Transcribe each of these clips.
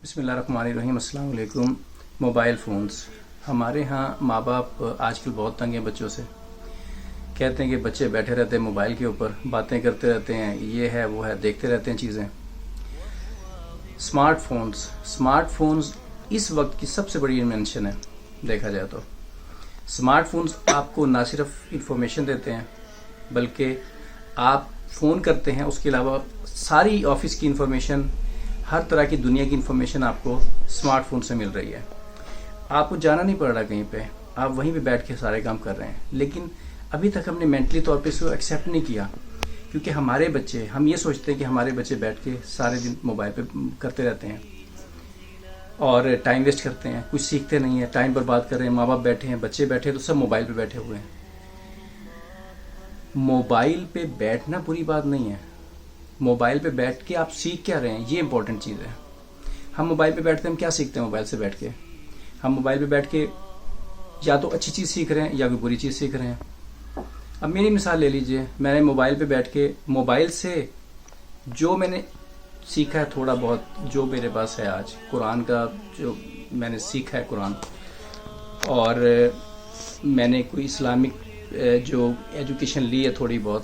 بسم اللہ الرحمن الرحیم۔ السلام علیکم۔ موبائل فونز ہمارے ہاں ماں باپ آج کل بہت تنگ ہیں بچوں سے، کہتے ہیں کہ بچے بیٹھے رہتے ہیں موبائل کے اوپر، باتیں کرتے رہتے ہیں، یہ ہے وہ ہے، دیکھتے رہتے ہیں چیزیں۔ اسمارٹ فونز اس وقت کی سب سے بڑی انوینشن ہے دیکھا جائے تو۔ اسمارٹ فونز آپ کو نہ صرف انفارمیشن دیتے ہیں بلکہ آپ فون کرتے ہیں، اس کے علاوہ ساری آفس کی انفارمیشن، ہر طرح کی دنیا کی انفارمیشن آپ کو اسمارٹ فون سے مل رہی ہے۔ آپ کو جانا نہیں پڑ رہا کہیں پہ، آپ وہیں پہ بیٹھ کے سارے کام کر رہے ہیں۔ لیکن ابھی تک ہم نے مینٹلی طور پہ اس کو ایکسیپٹ نہیں کیا، کیونکہ ہمارے بچے، ہم یہ سوچتے ہیں کہ ہمارے بچے بیٹھ کے سارے دن موبائل پہ کرتے رہتے ہیں اور ٹائم ویسٹ کرتے ہیں، کچھ سیکھتے نہیں ہیں، ٹائم برباد کر رہے ہیں۔ ماں باپ بیٹھے ہیں، بچے بیٹھے تو سب موبائل پہ بیٹھے ہوئے ہیں۔ موبائل پہ بیٹھنا بری بات نہیں ہے، موبائل پہ بیٹھ کے آپ سیکھ کیا رہے ہیں یہ امپورٹنٹ چیز ہے۔ ہم موبائل پہ بیٹھتے ہیں، ہم کیا سیکھتے ہیں موبائل سے بیٹھ کے؟ ہم موبائل پہ بیٹھ کے یا تو اچھی چیز سیکھ رہے ہیں یا کوئی بری چیز سیکھ رہے ہیں۔ اب میری مثال لے لیجئے، میں نے موبائل پہ بیٹھ کے موبائل سے جو میں نے سیکھا ہے، تھوڑا بہت جو میرے پاس ہے آج، قرآن کا جو میں نے سیکھا ہے قرآن، اور میں نے کوئی اسلامک جو ایجوکیشن لی ہے تھوڑی بہت،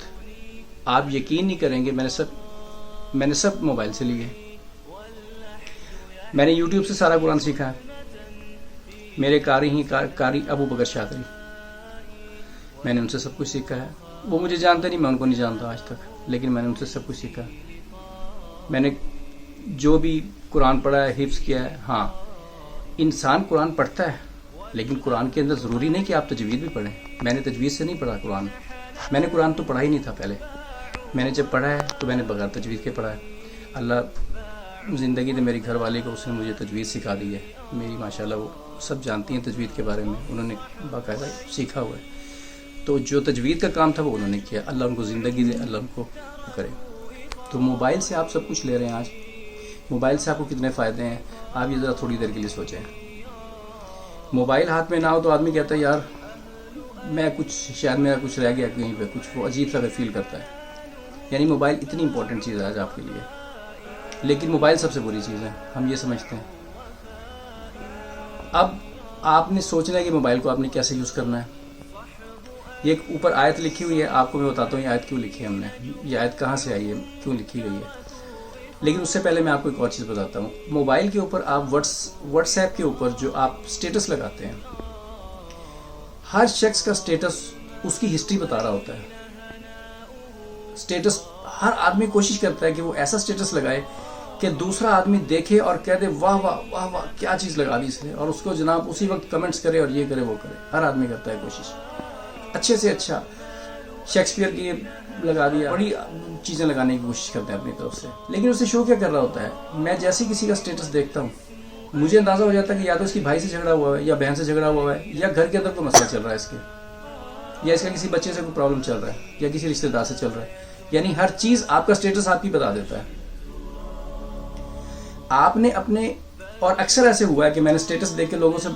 آپ یقین نہیں کریں گے، میں نے سب موبائل سے لی ہے۔ میں نے یوٹیوب سے سارا قرآن سیکھا ہے۔ میرے قاری ابو بکر شاکری، میں نے ان سے سب کچھ سیکھا ہے۔ وہ مجھے جانتے نہیں، میں ان کو نہیں جانتا آج تک، لیکن میں نے ان سے سب کچھ سیکھا ہے۔ میں نے جو بھی قرآن پڑھا ہے، حفظ کیا ہے۔ ہاں، انسان قرآن پڑھتا ہے، لیکن قرآن کے اندر ضروری نہیں کہ آپ تجوید بھی پڑھیں۔ میں نے تجوید سے نہیں پڑھا قرآن، میں نے قرآن تو پڑھا ہی نہیں تھا پہلے۔ میں نے جب پڑھا ہے تو میں نے بغیر تجوید کے پڑھا ہے۔ اللہ زندگی نے میری گھر والی کو، اس نے مجھے تجوید سکھا دی ہے۔ میری ماشاءاللہ وہ سب جانتی ہیں تجوید کے بارے میں، انہوں نے باقاعدہ سیکھا ہوا ہے۔ تو جو تجوید کا کام تھا وہ انہوں نے کیا۔ اللہ ان کو زندگی دے، اللہ ان کو کرے۔ تو موبائل سے آپ سب کچھ لے رہے ہیں آج۔ موبائل سے آپ کو کتنے فائدے ہیں آپ یہ ذرا تھوڑی دیر کے لیے سوچیں۔ موبائل ہاتھ میں نہ ہو تو آدمی کہتا ہے یار میں کچھ، شاید میرا کچھ رہ گیا کہیں پہ، کچھ وہ عجیب سا فیل کرتا ہے۔ یعنی موبائل اتنی امپورٹنٹ چیز ہے آج آپ کے لیے، لیکن موبائل سب سے بری چیز ہے، ہم یہ سمجھتے ہیں۔ اب آپ نے سوچنا ہے کہ موبائل کو آپ نے کیسے یوز کرنا ہے۔ یہ ایک اوپر آیت لکھی ہوئی ہے، آپ کو میں بتاتا ہوں یہ آیت کیوں لکھی ہے ہم نے، یہ آیت کہاں سے آئی ہے، کیوں لکھی گئی ہے۔ لیکن اس سے پہلے میں آپ کو ایک اور چیز بتاتا ہوں۔ موبائل کے اوپر آپ واٹس ایپ کے اوپر جو آپ اسٹیٹس لگاتے ہیں، ہر شخص کا اسٹیٹس اس کی ہسٹری بتا رہا ہوتا ہے۔ اسٹیٹس، ہر آدمی کوشش کرتا ہے کہ وہ ایسا اسٹیٹس لگائے کہ دوسرا آدمی دیکھے اور کہہ دے واہ واہ واہ واہ کیا چیز لگا دی اس نے، اور اس کو جناب اسی وقت کمنٹس کرے اور یہ کرے وہ کرے۔ ہر آدمی کرتا ہے کوشش، اچھے سے اچھا شیکسپیئر کی لگا دیا، بڑی چیزیں لگانے کی کوشش کرتے ہیں اپنی طرف سے۔ لیکن اسے شو کیا کر رہا ہوتا ہے؟ میں جیسے کسی کا اسٹیٹس دیکھتا ہوں مجھے اندازہ ہو جاتا ہے کہ یا تو اس کی بھائی سے جھگڑا ہوا ہے، یا بہن سے جھگڑا ہوا ہے، یا گھر کے اندر کوئی مسئلہ چل رہا ہے اس کے، یا اس کا کسی بچے سے کوئی پرابلم چل رہا ہے، یا کسی رشتہ دار سے چل رہا ہے۔ یعنی ہر چیز آپ کا اسٹیٹس آپ کی بتا دیتا ہے۔ آپ نے اپنے، اور اکثر ایسے ہوا ہے کہ میں نے اسٹیٹس دیکھ کے لوگوں سے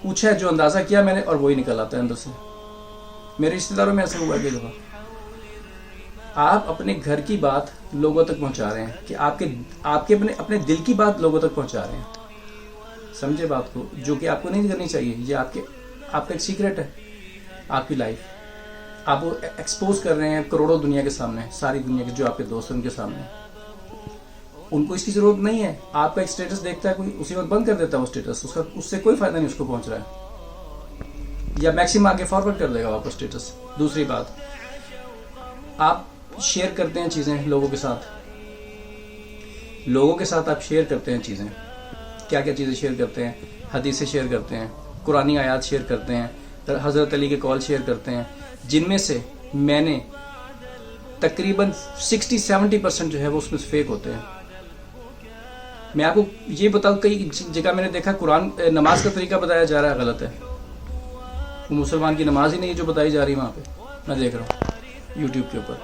پوچھا ہے، جو اندازہ کیا میں نے، اور وہی نکل آتا ہے اندر سے۔ میرے رشتہ داروں میں ایسا ہوا ہے کہ دفعہ آپ اپنے گھر کی بات لوگوں تک پہنچا رہے ہیں، کہ آپ کے اپنے دل کی بات لوگوں تک پہنچا رہے ہیں۔ سمجھے بات کو، جو کہ آپ کو نہیں کرنی چاہیے۔ یہ آپ کا ایک سیکرٹ ہے، آپ کی لائف آپ وہ ایکسپوز کر رہے ہیں کروڑوں دنیا کے سامنے، ساری دنیا کے جو آپ کے دوست ہیں ان کے سامنے۔ ان کو اس کی ضرورت نہیں ہے۔ آپ کا ایک اسٹیٹس دیکھتا ہے کوئی، اسی وقت بند کر دیتا ہے وہ اسٹیٹس، اس سے کوئی فائدہ نہیں اس کو پہنچ رہا ہے، یا میکسیمم آگے فارورڈ کر دے گا واپس اسٹیٹس۔ دوسری بات، آپ شیئر کرتے ہیں چیزیں لوگوں کے ساتھ آپ شیئر کرتے ہیں چیزیں۔ کیا کیا چیزیں شیئر کرتے ہیں؟ حدیثیں شیئر کرتے ہیں، قرآنی آیات شیئر کرتے ہیں، حضرت علی کے قول شیئر کرتے ہیں، جن میں سے میں نے تقریباً 60-70% جو ہے وہ اس میں فیک ہوتے ہیں۔ میں آپ کو یہ بتاؤں، کئی جگہ میں نے دیکھا قرآن نماز کا طریقہ بتایا جا رہا ہے، غلط ہے۔ وہ مسلمان کی نماز ہی نہیں ہے جو بتائی جا رہی ہے وہاں پہ، میں دیکھ رہا ہوں یوٹیوب کے اوپر۔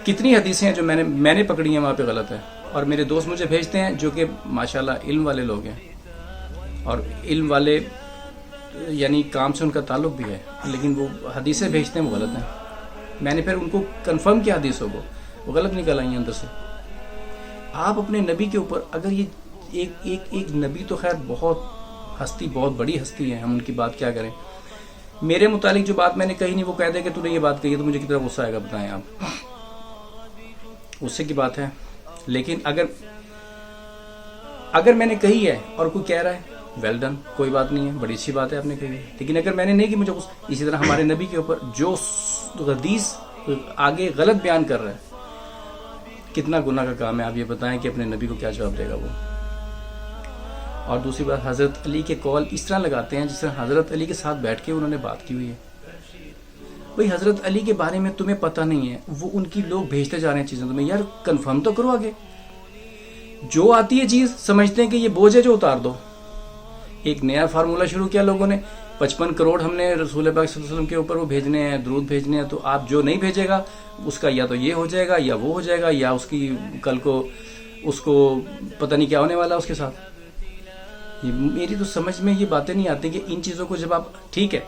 کتنی حدیثیں ہیں جو میں نے پکڑی ہیں وہاں پہ غلط ہے، اور میرے دوست مجھے بھیجتے ہیں جو کہ ماشاءاللہ علم والے لوگ ہیں، اور علم والے یعنی کام سے ان کا تعلق بھی ہے، لیکن وہ حدیثیں بھیجتے ہیں وہ غلط ہیں۔ میں نے پھر ان کو کنفرم کیا حدیثوں کو، وہ غلط نکل آئی ہیں اندر سے۔ آپ اپنے نبی کے اوپر اگر یہ ایک نبی تو خیر بہت ہستی، بہت بڑی ہستی ہے، ہم ان کی بات کیا کریں. میرے متعلق جو بات میں نے کہی نہیں وہ کہہ دے کہ تو نے یہ بات کہی ہے تو مجھے کتنا غصہ آئے گا بتائیں آپ. غصے کی بات ہے. لیکن اگر میں نے کہی ہے اور کوئی کہہ رہا ہے ویل ڈن، کوئی بات نہیں ہے، بڑی اچھی بات ہے آپ نے کہی ہے. لیکن اگر میں نے نہیں کی مجھے اسی طرح ہمارے نبی کے اوپر جو حدیث آگے غلط بیان کر رہا ہے کتنا گناہ کا کام ہے. آپ یہ بتائیں کہ اپنے نبی کو کیا جواب دے گا وہ. اور دوسری بات، حضرت علی کے کال اس طرح لگاتے ہیں جس طرح حضرت علی کے ساتھ بیٹھ کے انہوں نے بات کی ہوئی ہے. بھئی حضرت علی کے بارے میں تمہیں پتہ نہیں ہے، وہ ان کی لوگ بھیجتے جا رہے ہیں چیزیں تمہیں. یار کنفرم تو کرو آگے. جو آتی ہے چیز سمجھتے ہیں کہ یہ بوجھ ہے جو اتار دو. ایک نیا فارمولہ شروع کیا لوگوں نے، 55 کروڑ ہم نے رسول پاک صلی اللہ علیہ وسلم کے اوپر وہ بھیجنے ہیں، درود بھیجنے ہیں. تو آپ جو نہیں بھیجے گا اس کا یا تو یہ ہو جائے گا یا وہ ہو جائے گا، یا اس کی کل کو اس کو پتہ نہیں کیا ہونے والا اس کے ساتھ. میری تو سمجھ میں یہ باتیں نہیں آتی کہ ان چیزوں کو جب آپ، ٹھیک ہے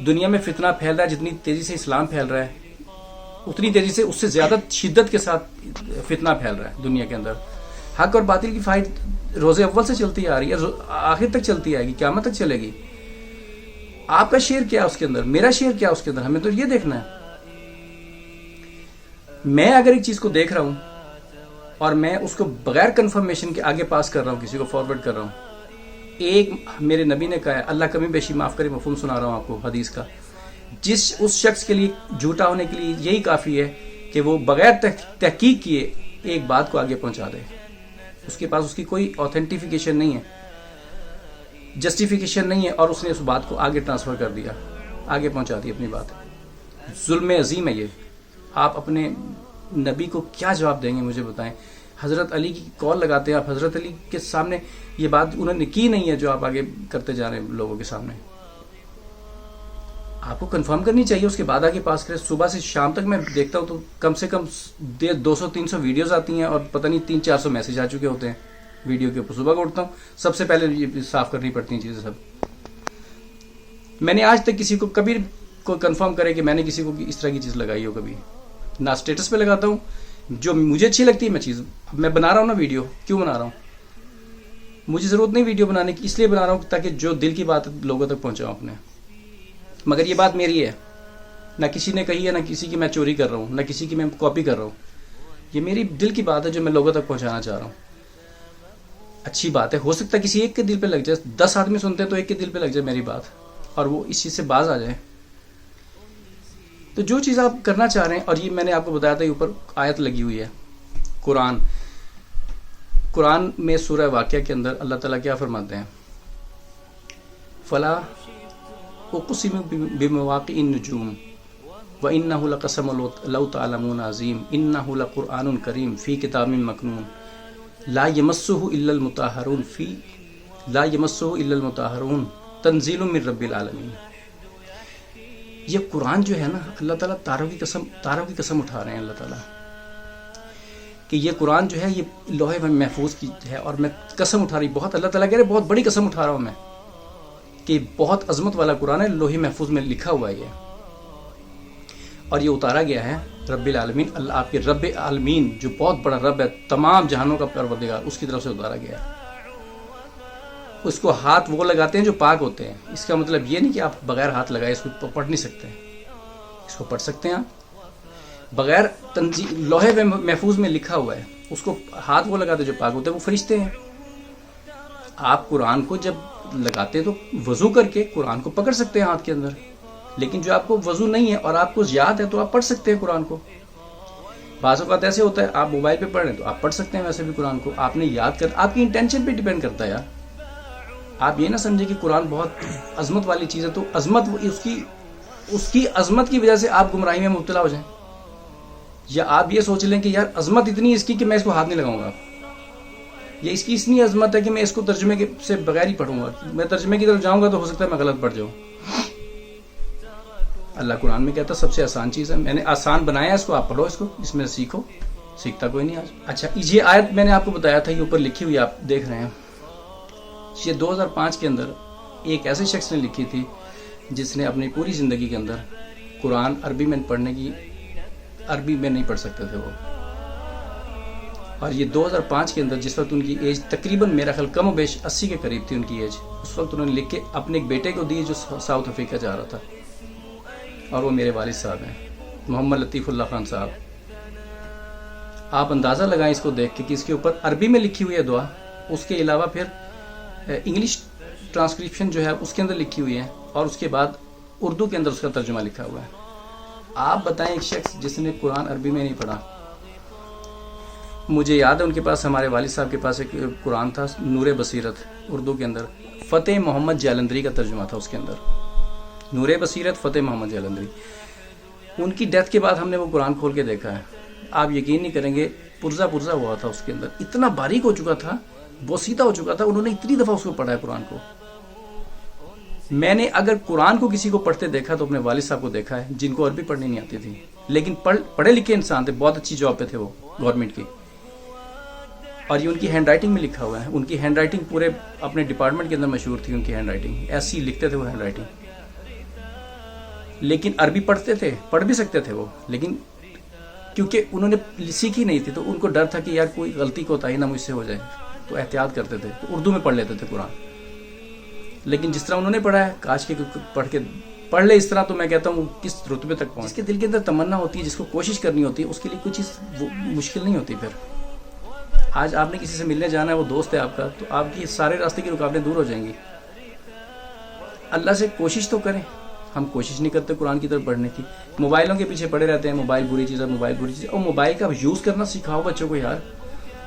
دنیا میں فتنہ پھیل رہا ہے، جتنی تیزی سے اسلام پھیل رہا ہے اتنی تیزی سے اس سے زیادہ شدت کے ساتھ فتنہ پھیل رہا ہے دنیا کے اندر. حق اور باطل کی فائٹ روز اول سے چلتی آ رہی ہے، آخر تک چلتی آئے گی، قیامت تک چلے گی. آپ کا شیئر کیا اس کے اندر، میرا شیئر کیا اس کے اندر، ہمیں تو یہ دیکھنا ہے. میں اگر ایک چیز کو دیکھ رہا ہوں اور میں اس کو بغیر کنفرمیشن کے آگے پاس کر رہا ہوں، کسی کو فارورڈ کر رہا ہوں. ایک میرے نبی نے کہا ہے، اللہ کمی بیشی معاف کرے، مفہوم سنا رہا ہوں آپ کو حدیث کا، اس شخص کے لیے جھوٹا ہونے کے لیے یہی کافی ہے کہ وہ بغیر تحقیق کیے ایک بات کو آگے پہنچا دے. اس کے پاس اس کی کوئی آتھینٹیفیکیشن نہیں ہے، جسٹیفیکیشن نہیں ہے، اور اس نے اس بات کو آگے ٹرانسفر کر دیا، آگے پہنچا دی اپنی بات. ظلم عظیم ہے یہ. آپ اپنے نبی کو کیا جواب دیں گے مجھے بتائیں. حضرت علی کی کال لگاتے ہیں آپ، حضرت علی کے سامنے یہ بات انہوں نے کی نہیں ہے جو آپ آگے کرتے جا رہے ہیں لوگوں کے سامنے. آپ کو کنفرم کرنی چاہیے، اس کے بعد آگے پاس کریں. صبح سے شام تک میں دیکھتا ہوں تو کم سے کم 200-300 ویڈیوز آتی ہیں اور پتہ نہیں 300-400 میسج آ چکے ہوتے ہیں ویڈیو کے اوپر. صبح کو اٹھتا ہوں سب سے پہلے یہ صاف کرنی پڑتی ہیں چیزیں سب. میں نے آج تک کسی کو کبھی کوئی کنفرم کرے کہ میں نے کسی کو اس طرح کی چیز لگائی ہو کبھی نہ. اسٹیٹس پہ لگاتا ہوں جو مجھے اچھی لگتی ہے میں چیز میں بنا رہا ہوں نا. ویڈیو کیوں بنا رہا ہوں؟ مجھے ضرورت نہیں ویڈیو بنانے کی، اس لیے بنا رہا ہوں تاکہ جو دل کی بات لوگوں تک پہنچاؤں اپنے. مگر یہ بات میری ہے، نہ کسی نے کہی ہے، نہ کسی کی میں چوری کر رہا ہوں، نہ کسی کی میں کاپی کر رہا ہوں. یہ میری دل کی بات ہے جو میں لوگوں تک پہنچانا چاہ رہا ہوں. اچھی بات ہے، ہو سکتا ہے کسی ایک کے دل پہ لگ جائے، 10 آدمی سنتے ہیں تو ایک کے دل پہ لگ جائے میری بات اور وہ اس چیز سے باز آ جائے. تو جو چیز آپ کرنا چاہ رہے ہیں، اور یہ میں نے آپ کو بتایا تھا یہ اوپر آیت لگی ہوئی ہے قرآن میں سورہ واقعہ کے اندر اللہ تعالیٰ کیا فرماتے ہیں؟ فلا اقسم بمواقع النجوم وانہ لقسم لو تعلمون عظیم انہ لقرآن کریم فی کتاب مکنون لا یمسہ الا المطہرون تنزیل من رب العالمین. یہ قرآن جو ہے نا، اللہ تعالیٰ تاروں کی قسم اٹھا رہے ہیں اللہ تعالیٰ کہ یہ قرآن جو ہے یہ لوح محفوظ کی ہے، اور میں قسم اٹھا رہی، بہت اللہ تعالیٰ کہہ رہے بہت بڑی قسم اٹھا رہا ہوں میں کہ بہت عظمت والا قرآن ہے، لوح محفوظ میں لکھا ہوا ہے یہ، اور یہ اتارا گیا ہے رب العالمین، اللہ آپ کے رب العالمین جو بہت بڑا رب ہے، تمام جہانوں کا پروردگار، اس کی طرف سے اتارا گیا ہے. اس کو ہاتھ وہ لگاتے ہیں جو پاک ہوتے ہیں. اس کا مطلب یہ نہیں کہ آپ بغیر ہاتھ لگائے اس کو پڑھ نہیں سکتے. اس کو پڑھ سکتے ہیں آپ بغیر لوح محفوظ میں لکھا ہوا ہے. اس کو ہاتھ وہ لگاتے جو پاک ہوتے ہیں، وہ فرشتے ہیں. آپ قرآن کو جب لگاتے ہیں تو وضو کر کے قرآن کو پکڑ سکتے ہیں ہاتھ کے اندر، لیکن جو آپ کو وضو نہیں ہے اور آپ کو یاد ہے تو آپ پڑھ سکتے ہیں قرآن کو. بعض اوقات ایسے ہوتا ہے آپ موبائل پہ پڑھ رہے ہیں تو آپ پڑھ سکتے ہیں ویسے بھی قرآن کو. آپ نے یاد کر، آپ کی انٹینشن پہ ڈیپینڈ کرتا ہے یار. آپ یہ نہ سمجھیں کہ قرآن بہت عظمت والی چیز ہے تو عظمت اس کی عظمت کی وجہ سے آپ گمراہی میں مبتلا ہو جائیں، یا آپ یہ سوچ لیں کہ یار عظمت اتنی اس کی کہ میں اس کو ہاتھ نہیں لگاؤں گا، یا اس کی اتنی عظمت ہے کہ میں اس کو ترجمے سے بغیر ہی پڑھوں گا. میں ترجمے کی طرف جاؤں گا تو ہو سکتا ہے میں غلط پڑھ جاؤں. اللہ قرآن میں کہتا ہے سب سے آسان چیز ہے، میں نے آسان بنایا ہے اس کو، آپ پڑھو اس کو، اس میں سیکھو. سیکھتا کوئی نہیں آج. اچھا یہ آیت میں نے آپ کو بتایا تھا، یہ اوپر لکھی ہوئی آپ دیکھ رہے ہیں. یہ 2005 کے اندر ایک ایسے شخص نے لکھی تھی جس نے اپنی پوری زندگی کے اندر قرآن عربی میں نہیں پڑھ سکتے تھے وہ. اور یہ 2005 کے اندر جس وقت ان کی ایج تقریباً میرا خیال کم و بیش 80 کے قریب تھی ان کی ایج، اس وقت انہوں نے لکھ کے اپنے ایک بیٹے کو دیے جو ساؤتھ افریقہ جا رہا تھا، اور وہ میرے والد صاحب ہیں، محمد لطیف اللہ خان صاحب۔ آپ اندازہ لگائیں اس کو دیکھ کے کہ اس کے اوپر عربی میں لکھی ہوئی ہے دعا، اس کے علاوہ پھر انگلش ٹرانسکرپشن جو ہے اس کے اندر لکھی ہوئی ہے، اور اس کے بعد اردو کے اندر اس کا ترجمہ لکھا ہوا ہے۔ آپ بتائیں ایک شخص جس نے قرآن عربی میں نہیں پڑھا۔ مجھے یاد ہے ان کے پاس، ہمارے والد صاحب کے پاس ایک قرآن تھا نور بصیرت، اردو کے اندر فتح محمد جالندری کا ترجمہ تھا اس کے اندر، نور بصیرت فتح محمد جالندری۔ ان کی ڈیتھ کے بعد ہم نے وہ قرآن کھول کے دیکھا ہے، آپ یقین نہیں کریں گے، پرزا پرزا ہوا تھا اس کے اندر، اتنا باریک ہو چکا تھا، بوسیدہ ہو چکا تھا، انہوں نے اتنی دفعہ اس کو پڑھا ہے قرآن کو۔ میں نے اگر قرآن کو کسی کو پڑھتے دیکھا تو اپنے والد صاحب کو دیکھا ہے جن کو عربی پڑھنی نہیں آتی تھی، لیکن پڑھے لکھے انسان تھے، بہت اچھی جاب پہ تھے وہ گورنمنٹ کی، اور یہ ان کی ہینڈ رائٹنگ میں لکھا ہوا ہے۔ ان کی ہینڈ رائٹنگ پورے اپنے ڈپارٹمنٹ کے اندر مشہور تھی، ان کی ہینڈ رائٹنگ ایسی لکھتے تھے وہ ہینڈ رائٹنگ، لیکن عربی پڑھتے تھے، پڑھ بھی سکتے تھے وہ، لیکن کیونکہ انہوں نے سیکھی نہیں تھی تو ان کو ڈر تھا کہ یار کوئی غلطی کوتاہی نہ مجھ سے ہو جائے، تو احتیاط کرتے تھے، تو اردو میں پڑھ لیتے تھے قرآن۔ لیکن جس طرح انہوں نے پڑھا ہے، کاش کے پڑھ لے اس طرح، تو میں کہتا ہوں کس رتبے تک پہنچ۔ جس کے دل کے اندر تمنا ہوتی ہے، جس کو کوشش کرنی ہوتی ہے، اس کے لیے کوئی چیز مشکل نہیں ہوتی۔ پھر آج آپ نے کسی سے ملنے جانا ہے، وہ دوست ہے آپ کا، تو آپ کی سارے راستے کی رکاوٹیں دور ہو جائیں گی۔ اللہ سے کوشش تو کریں، ہم کوشش نہیں کرتے قرآن کی طرف پڑھنے کی، موبائلوں کے پیچھے پڑے رہتے ہیں، موبائل بری چیز ہے، موبائل بری چیز ہے، اور موبائل کا یوز کرنا سکھاؤ بچوں کو یار۔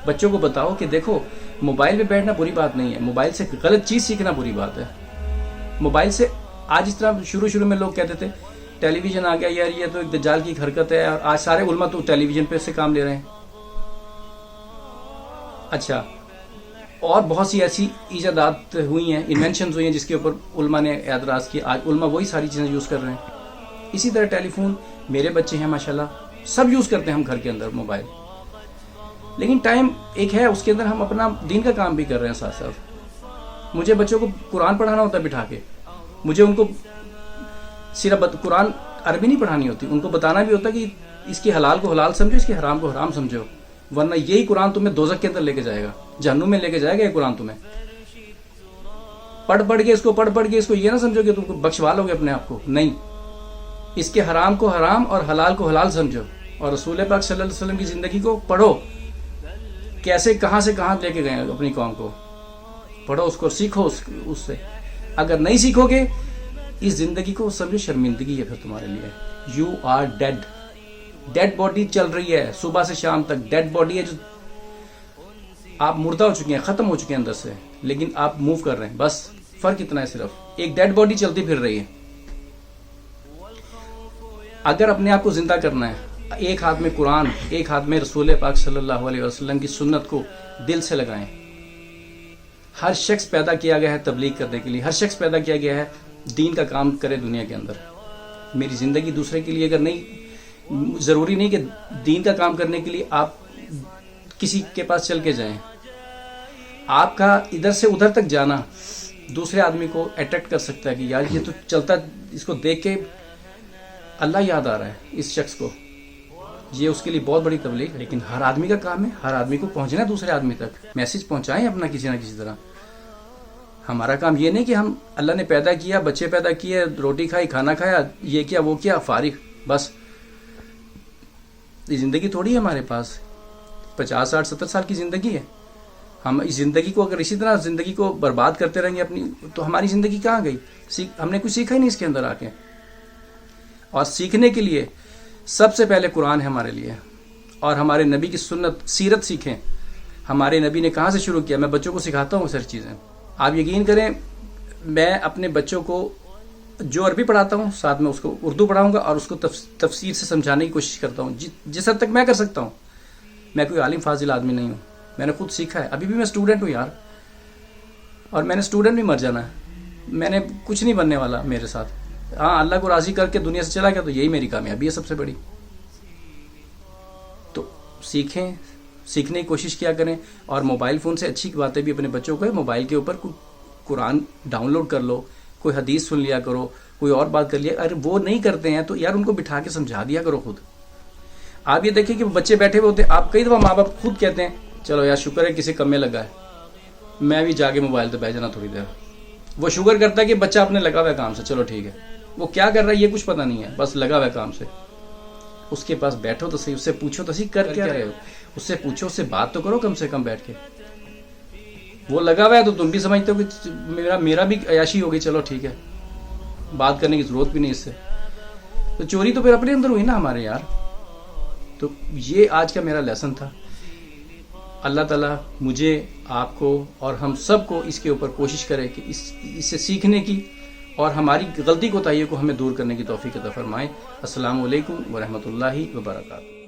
بچوں کو بتاؤ کہ دیکھو موبائل پہ بیٹھنا بری بات نہیں ہے، موبائل سے غلط چیز سیکھنا بری بات ہے۔ موبائل سے آج اس طرح شروع میں لوگ کہتے تھے ٹیلی ویژن آ گیا، یار یہ تو ایک دجال کی حرکت ہے، اور آج سارے علماء تو ٹیلی ویژن پہ سے کام لے رہے ہیں۔ اچھا، اور بہت سی ایسی ایجادات ہوئی ہیں، انوینشنز ہوئی ہیں جس کے اوپر علماء نے اعتراض کیا، آج علماء وہی ساری چیزیں یوز کر رہے ہیں۔ اسی طرح ٹیلی فون، میرے بچے ہیں ماشاءاللہ، سب یوز کرتے ہیں ہم گھر کے اندر موبائل، لیکن ٹائم ایک ہے، اس کے اندر ہم اپنا دین کا کام بھی کر رہے ہیں ساتھ ساتھ۔ مجھے بچوں کو قرآن پڑھانا ہوتا ہے بٹھا کے، مجھے ان کو صرف قرآن عربی نہیں پڑھانی ہوتی، ان کو بتانا بھی ہوتا ہے کہ اس کے حلال کو حلال سمجھو، اس کے حرام کو حرام سمجھو، ورنہ یہی قرآن تمہیں دوزخ کے اندر لے کے جائے گا، جہنم میں لے کے جائے گا یہ قرآن تمہیں۔ پڑھ کے اس کو یہ نہ سمجھو کہ تم بخشوا لو گے اپنے آپ کو، نہیں، اس کے حرام کو حرام اور حلال کو حلال سمجھو، اور رسول پاک صلی اللہ علیہ وسلم کی زندگی کو پڑھو، کیسے کہاں سے کہاں لے کے گئے اپنی قوم کو، پڑھو اس کو، سیکھو اس سے۔ اگر نہیں سیکھو گے اس زندگی کو سمجھو شرمندگی ہے پھر تمہارے لیے، یو آر ڈیڈ باڈی چل رہی ہے صبح سے شام تک، ڈیڈ باڈی ہے جو آپ مردہ ہو چکے ہیں، ختم ہو چکے ہیں اندر سے، لیکن آپ موو کر رہے ہیں، بس فرق اتنا ہے، صرف ایک ڈیڈ باڈی چلتی پھر رہی ہے۔ اگر اپنے آپ کو زندہ کرنا ہے، ایک ہاتھ میں قرآن، ایک ہاتھ میں رسول پاک صلی اللہ علیہ وسلم کی سنت کو دل سے لگائیں۔ ہر شخص پیدا کیا گیا ہے تبلیغ کرنے کے لیے، ہر شخص پیدا کیا گیا ہے دین کا کام کرے دنیا کے اندر۔ میری زندگی دوسرے کے لیے اگر نہیں، ضروری نہیں کہ دین کا کام کرنے کے لیے آپ کسی کے پاس چل کے جائیں، آپ کا ادھر سے ادھر تک جانا دوسرے آدمی کو اٹریکٹ کر سکتا ہے کہ یار یہ تو چلتا، اس کو دیکھ کے اللہ یاد آ رہا ہے اس شخص کو، یہ اس کے لیے بہت بڑی تبلیغ ہے۔ لیکن ہر آدمی کا کام ہے، ہر آدمی کو پہنچنا ہے دوسرے آدمی تک، میسج پہنچائیں اپنا کسی نہ کسی طرح۔ ہمارا کام یہ نہیں کہ ہم اللہ نے پیدا کیا، بچے پیدا کیے، روٹی کھائی، کھانا کھایا، یہ کیا وہ کیا، فارغ، بس۔ یہ زندگی تھوڑی ہے ہمارے پاس، 50 60 70 سال کی زندگی ہے۔ ہم اس زندگی کو اگر اسی طرح زندگی کو برباد کرتے رہیں گے اپنی، تو ہماری زندگی کہاں گئی؟ ہم نے کچھ سیکھا ہی نہیں اس کے اندر آ کے۔ اور سیکھنے کے لیے سب سے پہلے قرآن ہے ہمارے لیے، اور ہمارے نبی کی سنت، سیرت سیکھیں۔ ہمارے نبی نے کہاں سے شروع کیا؟ میں بچوں کو سکھاتا ہوں ساری چیزیں، آپ یقین کریں، میں اپنے بچوں کو جو عربی پڑھاتا ہوں ساتھ میں اس کو اردو پڑھاؤں گا، اور اس کو تفسیر سے سمجھانے کی کوشش کرتا ہوں جس حد تک میں کر سکتا ہوں۔ میں کوئی عالم فاضل آدمی نہیں ہوں، میں نے خود سیکھا ہے، ابھی بھی میں اسٹوڈنٹ ہوں یار، اور میں نے اسٹوڈنٹ بھی مر جانا ہے، میں نے کچھ نہیں بننے والا میرے ساتھ۔ ہاں، اللہ کو راضی کر کے دنیا سے چلا گیا تو یہی میری کامیابی ہے سب سے بڑی۔ تو سیکھیں، سیکھنے کی کوشش کیا کریں، اور موبائل فون سے اچھی باتیں بھی اپنے بچوں کو، موبائل کے اوپر قرآن ڈاؤن لوڈ کر لو، کوئی حدیث سن لیا کرو، کوئی اور بات کر لیا، اگر وہ نہیں کرتے ہیں تو یار ان کو بٹھا کے سمجھا دیا کرو خود۔ آپ یہ دیکھیں کہ بچے بیٹھے ہوئے ہوتے ہیں، آپ کئی دفعہ ماں باپ خود کہتے ہیں چلو یار شکر ہے کسی کم میں لگا ہے، میں بھی جا کے موبائل پہ بیٹھ جانا تھوڑی دیر. وہ شکر کرتا ہے کہ بچہ اپنے لگا ہوا ہے کام سے، چلو ٹھیک ہے. وہ کیا کر رہا ہے یہ کچھ پتہ نہیں ہے، بس لگا ہوا ہے کام سے. اس کے پاس بیٹھو تو صحیح، اس سے پوچھو تو صحیح کر کیا رہے ہو، اس سے پوچھو، اس سے بات تو کرو کم سے کم بیٹھ کے. وہ لگا ہوا ہے تو تم بھی سمجھتے ہو کہ میرا بھی عیاشی ہوگی، چلو ٹھیک ہے، بات کرنے کی ضرورت بھی نہیں اس سے. تو چوری تو پھر اپنے اندر ہوئی نا ہمارے یار. تو یہ آج کا میرا لیسن تھا. اللہ تعالیٰ مجھے، آپ کو اور ہم سب کو اس کے اوپر کوشش کرے کہ اس سے سیکھنے کی اور ہماری غلطی کوتاہیوں کو ہمیں دور کرنے کی توفیق عطا فرمائے. السلام علیکم ورحمۃ اللہ وبرکاتہ.